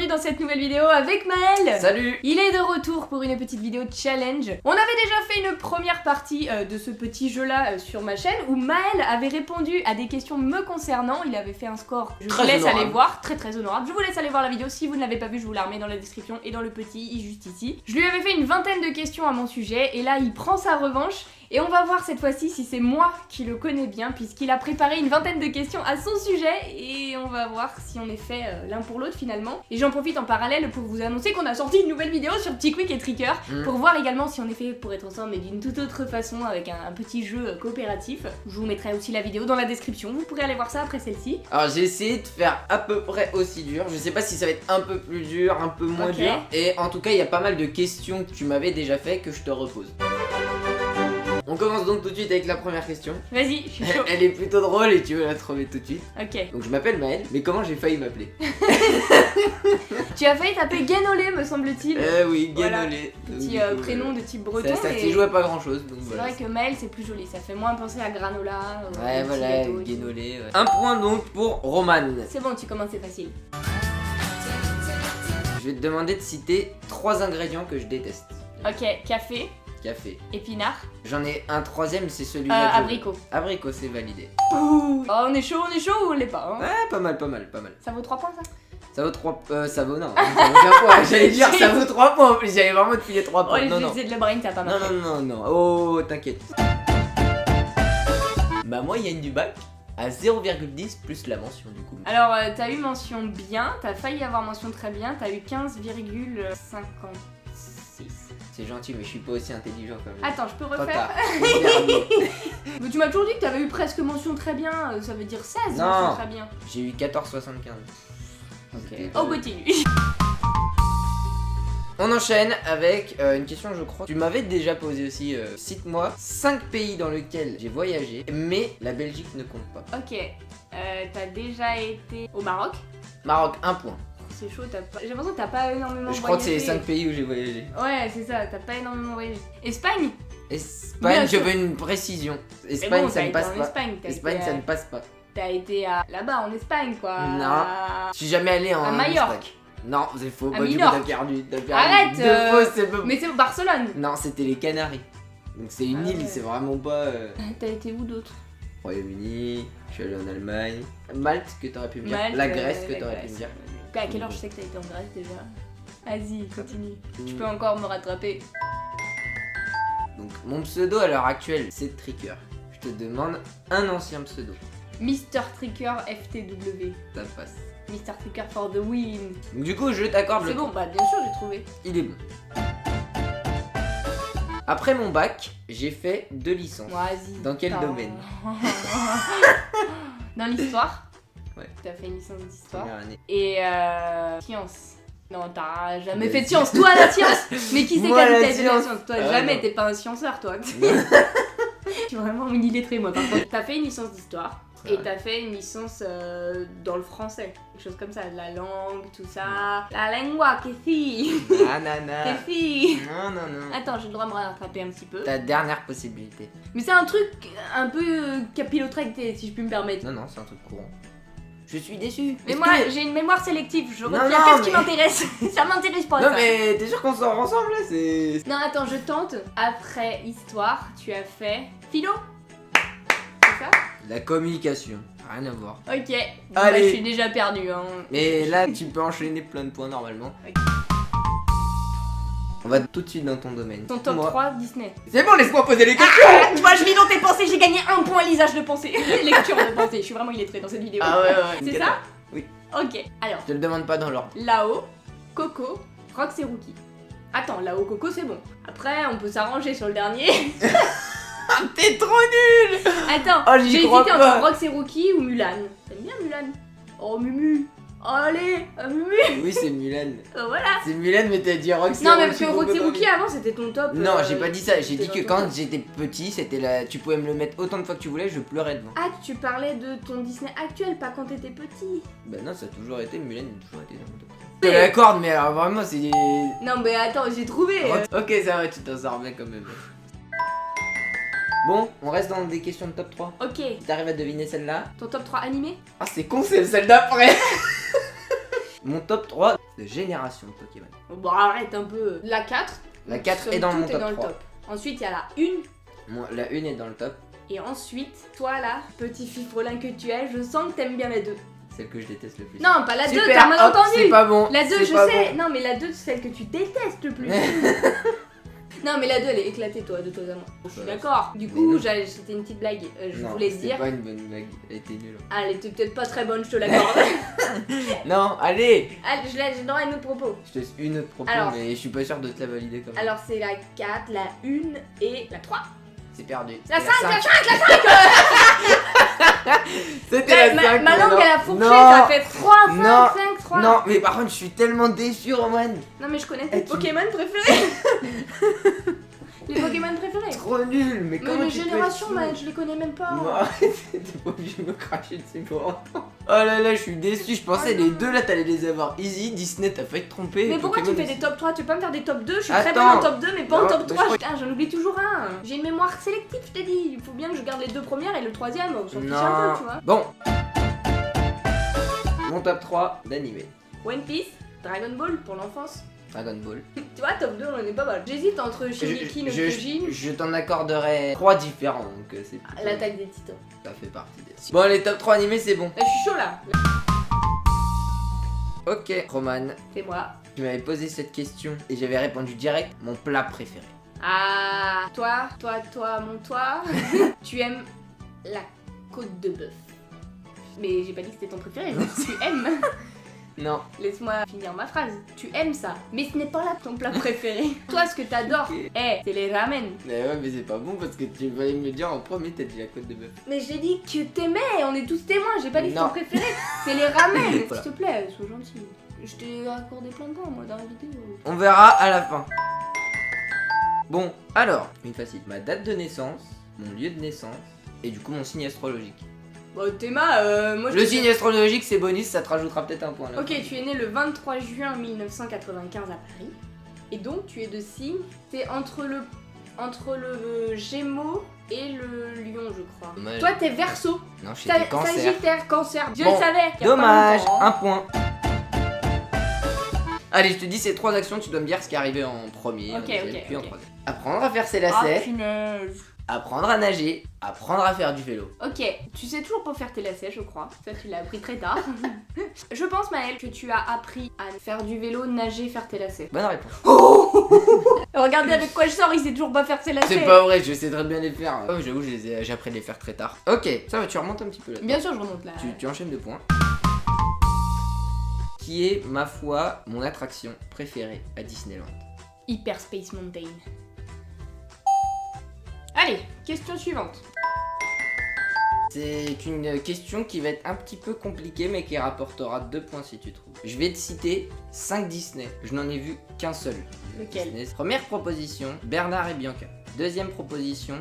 bienvenue dans cette nouvelle vidéo avec Maël. Salut. Il est de retour pour une petite vidéo challenge. On avait déjà fait une première partie de ce petit jeu là sur ma chaîne où Maël avait répondu à des questions me concernant. Il avait fait un score, je vous laisse aller voir, très honorable. Je vous laisse aller voir la vidéo, si vous ne l'avez pas vue je vous la remets dans la description et dans le petit juste ici. Je lui avais fait une vingtaine de questions à mon sujet et là il prend sa revanche. Et on va voir cette fois-ci si c'est moi qui le connais bien, puisqu'il a préparé une vingtaine de questions à son sujet et on va voir si on est fait l'un pour l'autre finalement. Et j'en profite en parallèle pour vous annoncer qu'on a sorti une nouvelle vidéo sur Tickwick et Tricker pour voir également si on est fait pour être ensemble mais d'une toute autre façon avec un petit jeu coopératif. Je vous mettrai aussi la vidéo dans la description, vous pourrez aller voir ça après celle-ci. Alors j'ai essayé de faire à peu près aussi dur, je sais pas si ça va être un peu plus dur, un peu moins dur. Et en tout cas il y a pas mal de questions que tu m'avais déjà fait que je te repose. On commence donc tout de suite avec la première question. Vas-y, je suis chaud. Elle est plutôt drôle et tu veux la trouver tout de suite. Ok. Donc je m'appelle Maël, mais comment j'ai failli m'appeler? Tu as failli taper Guénolé me semble-t-il. Oui, Guénolé. Voilà. Petit prénom de type breton. Ça s'est joué à pas grand chose. C'est vrai que Maël c'est plus joli, ça fait moins penser à granola. Ouais voilà, Guénolé. Ouais. Un point donc pour Roman. C'est bon, tu commences, c'est facile. Je vais te demander de citer 3 ingrédients que je déteste. Ok, café. Café. Épinard. J'en ai un troisième, c'est celui-là. Abricot. Abricot, c'est validé. Ouh. Oh, on est chaud ou on l'est pas hein. Ouais, pas mal. Ça vaut 3 points ça? Ça vaut 3 ça vaut non. Ça vaut 1 point. J'allais dire ça vaut 3 points en plus, j'allais vraiment te filer 3 points. Oh, non, c'est de le brain, t'as pas marqué. Non. Oh, t'inquiète. Ma moyenne du bac à 0,10 plus la mention du coup. Alors, t'as eu mention bien, t'as failli avoir mention très bien, t'as eu 15,56. C'est gentil, mais je suis pas aussi intelligent quand même. Attends, je peux refaire? Mais tu m'as toujours dit que t'avais eu presque mention très bien, ça veut dire 16 mention très bien. J'ai eu 14,75. Ok, on continue. On enchaîne avec une question, je crois. Tu m'avais déjà posé aussi. Cite-moi 5 pays dans lesquels j'ai voyagé, mais la Belgique ne compte pas. Ok, t'as déjà été au Maroc? Maroc, 1 point. C'est chaud, j'ai l'impression que t'as pas énormément voyagé. Je crois que c'est les 5 pays où j'ai voyagé. Ouais, c'est ça, t'as pas énormément voyagé. Espagne? Espagne, je veux une précision. Espagne, bon, ça ne passe pas. Espagne, ça ne passe pas. T'as été là-bas en Espagne, quoi. Non. Je suis jamais allé en à Majorque. Non, c'est faux. À Du coup, t'as perdu. Arrête. C'est peu... Mais c'est Barcelone. Non, c'était les Canaries. Donc c'est une île, c'est vraiment pas. T'as été où d'autre? Royaume-Uni. Je suis allé en Allemagne. Malte que t'aurais pu me dire. Malte, la Grèce que t'aurais pu me dire. À quelle heure je sais que t'as été en Grèce déjà? Vas-y, continue. Tu peux encore me rattraper. Donc mon pseudo à l'heure actuelle, c'est Tricker. Je te demande un ancien pseudo. Mr. Tricker FTW. Ça passe. Mr. Tricker for the win. Donc du coup, je t'accorde le. C'est bon, bah bien sûr, j'ai trouvé. Il est bon. Après mon bac, j'ai fait 2 licences. Vas-y. Dans quel domaine? Dans l'histoire. Ouais. T'as fait une licence d'histoire. Première année. Et sciences. Non, t'as jamais fait de science. Toi, la science. Mais qui c'est qui a dit que t'as fait de la science? Toi, jamais. T'es pas un scienceur, toi. Je suis vraiment une illettrée, moi, par contre. T'as fait une licence d'histoire. Et t'as fait une licence dans le français, quelque chose comme ça, la langue, tout ça. La lingua, que si. Nanana. Que si. Non. Attends, j'ai le droit de me rattraper un petit peu. Ta dernière possibilité. Mais c'est un truc un peu capillotracté, si je puis me permettre. Non, c'est un truc courant. Je suis déçu. Mais moi, j'ai une mémoire sélective, je retiens non, qu'est-ce qui m'intéresse. Ça m'intéresse pas, non, ça. mais t'es sûr qu'on sort ensemble, là? C'est... Non, attends, je tente. Après histoire, tu as fait philo? C'est ça? La communication, rien à voir. Ok, bon, Allez. bah, je suis déjà perdu. Hein. Mais là, tu peux enchaîner plein de points normalement. Okay. On va tout de suite dans ton domaine. Ton top 3 Disney. C'est bon, laisse-moi poser les questions. Tu vois, je lis dans tes pensées, j'ai gagné 1 point lisage de pensée. Lecture de pensée, je suis vraiment illettrée dans cette vidéo. Ah ouais. C'est ça? Oui. Ok, alors. Je te le demande pas dans l'ordre. Lao, Coco, Rox et Rookie. Attends, Lao, Coco, c'est bon. Après, on peut s'arranger sur le dernier. T'es trop nul. Attends, j'y j'ai crois hésité pas. entre Rox et Rookie ou Mulan. T'aimes bien Mulan? Oh, Mumu. Allez, Mumu. Oui, c'est Mulan. Voilà. C'est Mulan, mais t'as dit Roxy. Non, mais parce que Roxy Rookie avant c'était ton top. Non, j'ai pas dit ça. J'ai dit que ton quand top. j'étais petit, c'était là. Tu pouvais me le mettre autant de fois que tu voulais, je pleurais devant. Ah, tu parlais de ton Disney actuel, pas quand t'étais petit. Bah non, ça a toujours été. Mulan a toujours été dans mon top. Je te l'accorde, mais alors vraiment, c'est. Non, mais attends, j'ai trouvé. Ok, ça va, tu t'en sors bien quand même. Bon, on reste dans des questions de top 3. Ok. Si t'arrives à deviner celle-là. Ton top 3 animé? Ah, c'est con, c'est celle d'après. Mon top 3, de génération de Pokémon. Bon, arrête un peu. La 4. La 4 est dans mon top 3. Ensuite, il y a la 1. Moi, la 1 est dans le top. Et ensuite, toi là, petit fifrelin que tu es, je sens que t'aimes bien la 2. Celle que je déteste le plus. Non, pas la 2, Super, t'as mal hop, entendu. c'est pas bon. La 2, c'est je pas sais. bon. Non, mais la 2, c'est celle que tu détestes le plus. Non, mais la 2, elle est éclatée, toi, de toi à moi. Je suis d'accord. Du coup, c'était une petite blague. Je voulais te dire. C'est pas une bonne blague. Elle était nulle. Ah, elle était peut-être pas très bonne, je te l'accorde. Non, allez. Allez, j'ai droit à une autre propos. Je te laisse une autre propos, Alors, mais je suis pas sûr de te la valider quand même. Alors, c'est la 4, la 1 et la 3. C'est perdu. La 5, la 5, C'était la 5. Ma langue, elle a fourché, non. ça fait 3, 5, non. 5, 3. Non, mais par contre, je suis tellement déçu, Roman. Non, mais je connais tes Pokémon préférés. Les Pokémon préférés. Trop nul, mais comment les tu peux générations, être man, je les connais même pas. Non, arrête, t'es pas obligé de me cracher dessus pour autant. Oh là là, je suis déçu, je pensais les deux là, t'allais les avoir easy. Disney, t'as failli te tromper. Mais pourquoi tu Pokémon fais des top 3? Tu peux pas me faire des top 2? Je suis Attends. très bonne en top 2, mais pas en Non, top mais 3. je Putain, j'en oublie toujours un. J'ai une mémoire sélective, je t'ai dit. Il faut bien que je garde les deux premières et le troisième, on s'en fiche un peu, tu vois. Bon. Mon top 3 d'animé. One Piece, Dragon Ball pour l'enfance. Dragon Ball. Tu vois, top 2, on en est pas mal. J'hésite entre Shingeki no Kyojin. Je t'en accorderai 3 différents, donc c'est plutôt... L'attaque des titans. Ça fait partie des... Bon, les top 3 animés, c'est bon. Là, je suis chaud là. Ok, Roman, C'est moi. tu m'avais posé cette question et j'avais répondu direct, mon plat préféré. Ah, toi, tu aimes la côte de bœuf. Mais j'ai pas dit que c'était ton préféré, tu aimes. Non. Laisse-moi finir ma phrase. Tu aimes ça, mais ce n'est pas là ton plat préféré. Toi, ce que t'adores, c'est les ramen. Mais ouais, mais c'est pas bon parce que tu vas me le dire en premier, t'as dit la côte de bœuf. Mais j'ai dit que t'aimais, on est tous témoins, j'ai pas dit que Non. ton préféré, c'est les ramen. Voilà. S'il te plaît, sois gentil. Je t'ai accordé plein de temps, moi, dans la vidéo. On verra à la fin. Bon, alors, une facile. Ma date de naissance, mon lieu de naissance et du coup mon signe astrologique. Bon, Théma, moi je... Le signe astrologique c'est bonus, ça te rajoutera peut-être un point là. Ok, tu es né le 23 juin 1995 à Paris. Et donc tu es de signe, c'est entre le Gémeaux et le Lion, je crois. Dommage. Toi t'es Verseau. Non, j'étais cancer. Sagittaire, Cancer. Dieu Bon, le savait. il y a Dommage, pas longtemps, hein. un point. Allez, je te dis ces 3 actions, tu dois me dire ce qui est arrivé en premier, en deuxième, puis en troisième. Apprendre à faire ses Ah, lacets, punaise. apprendre à nager, apprendre à faire du vélo. Ok, tu sais toujours pas faire tes lacets, je crois. Ça, tu l'as appris très tard. Je pense, Maëlle, que tu as appris à faire du vélo, nager, faire tes lacets. Bonne réponse. Regardez avec quoi je sors, il sait toujours pas faire ses lacets. C'est pas vrai, je sais très bien les faire. Oh, j'avoue, j'ai appris à les faire très tard. Ok, ça va, tu remontes un petit peu là. Bien sûr, je remonte là. Tu enchaînes 2 points. Qui est, ma foi, mon attraction préférée à Disneyland? Hyper Space Mountain. Allez, question suivante. C'est une question qui va être un petit peu compliquée mais qui rapportera 2 points si tu trouves. Je vais te citer 5 Disney. Je n'en ai vu qu'un seul. Lequel? Disney. Première proposition, Bernard et Bianca. Deuxième proposition,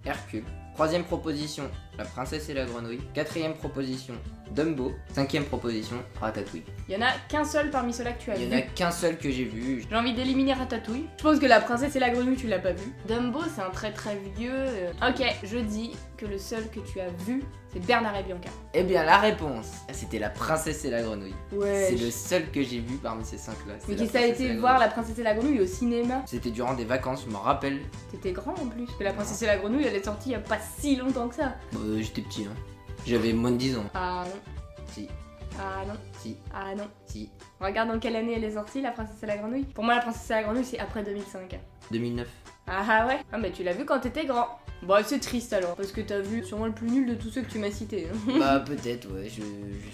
Hercule. Troisième proposition, La Princesse et la Grenouille. Quatrième proposition, Dumbo. Cinquième proposition, Ratatouille. Il y en a qu'un seul parmi ceux-là que tu as Il y vu. en a qu'un seul que j'ai vu. J'ai envie d'éliminer Ratatouille. Je pense que La Princesse et la Grenouille, tu l'as pas vu. Dumbo, c'est un très très vieux. Ok, je dis que le seul que tu as vu, c'est Bernard et Bianca. Eh bien la réponse, c'était La Princesse et la Grenouille. Ouais. C'est le seul que j'ai vu parmi ces 5 là. Mais qui ça a été voir La Princesse et la Grenouille au cinéma? C'était durant des vacances, je me rappelle. T'étais grand en plus. Que La Princesse et la Grenouille, elle est sortie il y a pas si longtemps que ça. J'étais petit hein. J'avais moins de 10 ans. Ah non. Si, Ah non. si, Ah non. si. Regarde dans quelle année elle est sortie, La Princesse et la Grenouille. Pour moi, La Princesse et la Grenouille, c'est après 2005. 2009. Ah ouais. Ah mais tu l'as vu quand t'étais grand. Bon, c'est triste alors, parce que t'as vu sûrement le plus nul de tous ceux que tu m'as cités. Bah peut-être ouais,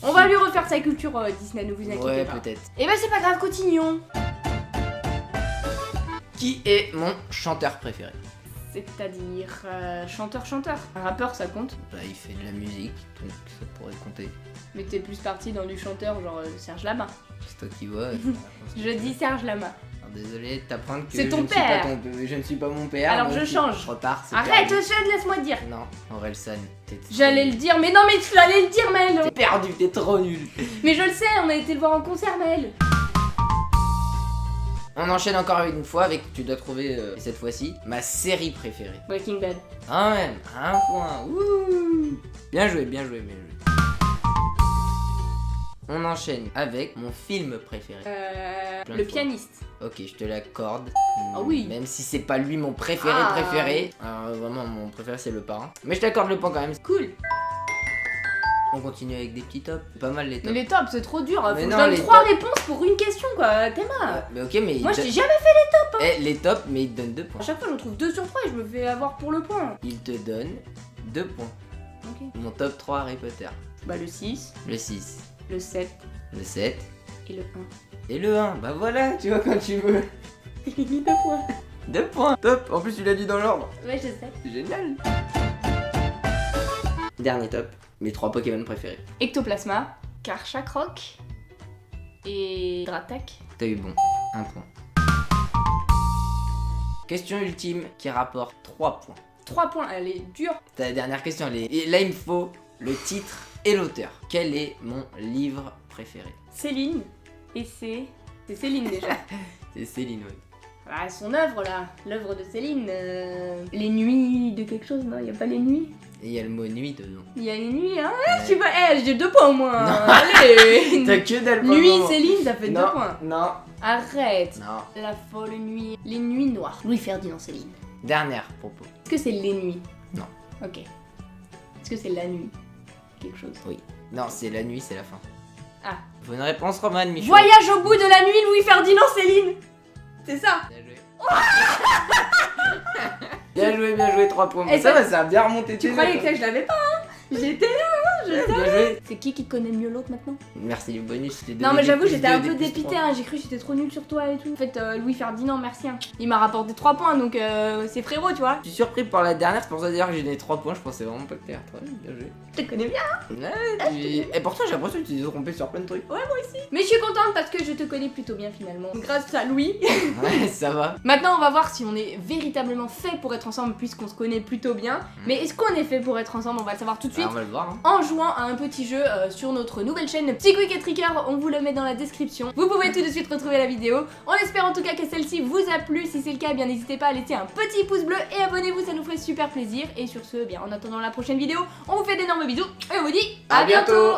On va lui refaire sa culture Disney, ne vous inquiétez Ouais pas. peut-être. Et bah c'est pas grave, continuons. Qui est mon chanteur préféré? C'est-à-dire chanteur. Un rappeur, ça compte. Bah il fait de la musique, donc ça pourrait compter. Mais t'es plus parti dans du chanteur, genre Serge Lama. C'est toi qui vois. Je dis Serge Lama. Alors, désolé de t'apprendre que C'est ton je ne suis père. pas je ne suis pas mon père. Alors, donc je change. Je repars. c'est Arrête, perdu. Sean, laisse-moi dire. Non, Orelsan, t'es trop J'allais le nul. dire, mais non, mais tu allais le dire, Maël. T'es perdu, t'es trop nul. Mais je le sais, on a été le voir en concert, Maël. On enchaîne encore une fois avec, tu dois trouver cette fois-ci, ma série préférée. Breaking Bad. Ah même, un point. Ouh. Bien joué, bien joué, bien joué. On enchaîne avec mon film préféré. Plein de Le fois. pianiste. Ok, je te l'accorde. Ah oui. Même si c'est pas lui mon préféré préféré. Alors, vraiment, mon préféré c'est le parrain. Mais je t'accorde le point quand même. Cool. On continue avec des petits tops. Pas mal les tops. Mais les tops, c'est trop dur. Faut Mais que je non, donne les 3 tops- réponses pour une question, quoi. Théma. Mais ok, mais Moi, il je te- t'ai jamais fait. Eh, les tops, mais il te donne 2 À points. chaque fois, je trouve 2 sur 3 et je me fais avoir pour le point. Il te donne 2 points. Ok. Mon top 3 Harry Potter. Bah, le 6, Le 6, le 7 le 7 et le 1. et le 1. Bah voilà, tu vois quand tu veux. J'ai mis 2 points. 2 points. Top. En plus, tu l'as dit dans l'ordre. Ouais, je sais. C'est génial. Dernier top. Mes 3 Pokémon préférés. Ectoplasma, Karchakroc et Dratak. T'as eu bon. 1 point. Question ultime qui rapporte 3 points. 3 points, elle est dure. Ta dernière question, et là il me faut le titre et l'auteur. Quel est mon livre préféré? Céline, et c'est Céline déjà. C'est Céline, oui. Ah, son œuvre là, l'œuvre de Céline. Les nuits de quelque chose, non? Y a pas les nuits? Et il y a le mot nuit dedans. Il y a les nuits, hein? Ouais. Je sais pas, j'ai 2 points au moins. Non. Allez. T'as que dalle Nuit vraiment. Céline, ça fait 2 Non, points. non, Arrête. non. La folle nuit. Les nuits noires. Louis Ferdinand Céline. Dernière propos. Est-ce que c'est les nuits? Non. Ok. Est-ce que c'est la nuit? Quelque chose. Non, c'est la nuit, c'est la fin. Ah. Faut une réponse romane, Michel. Voyage au bout de la nuit, Louis Ferdinand Céline. C'est ça. Bien joué. Bien joué, 3 points. Et Ça ça- va, ça a bien remonté. Tu croyais que ça, je l'avais pas, hein? J'étais là, Bien joué. C'est qui connaît mieux l'autre maintenant? Merci du bonus. je t'ai donné Non mais des j'avoue plus j'étais deux, un des peu plus dépitée, trois. hein. J'ai cru que j'étais trop nulle sur toi et tout. En fait Louis Ferdinand, merci, hein. Il m'a rapporté 3 points donc c'est frérot, tu vois. Je suis surpris par la dernière, c'est pour ça dire que j'ai donné 3 points, je pensais vraiment pas que t'allais retrouver. Bien joué. Je te connais bien. Et pourtant j'ai l'impression que tu t'es trompé sur plein de trucs. Mais je suis contente parce que je te connais plutôt bien finalement. Grâce à Louis. Ouais, ça va. Maintenant on va voir si on est véritablement fait pour être ensemble puisqu'on se connaît plutôt bien. Mais est-ce qu'on est fait pour être ensemble? On va le savoir tout de suite. Alors, on va le voir. Hein. En jouant à un petit jeu sur notre nouvelle chaîne Psyquick et Tricker, on vous le met dans la description. Vous pouvez tout de suite retrouver la vidéo. On espère en tout cas que celle-ci vous a plu. Si c'est le cas, eh bien n'hésitez pas à laisser un petit pouce bleu et abonnez-vous, ça nous ferait super plaisir. Et sur ce, eh bien en attendant la prochaine vidéo, on vous fait d'énormes bisous et on vous dit À bientôt.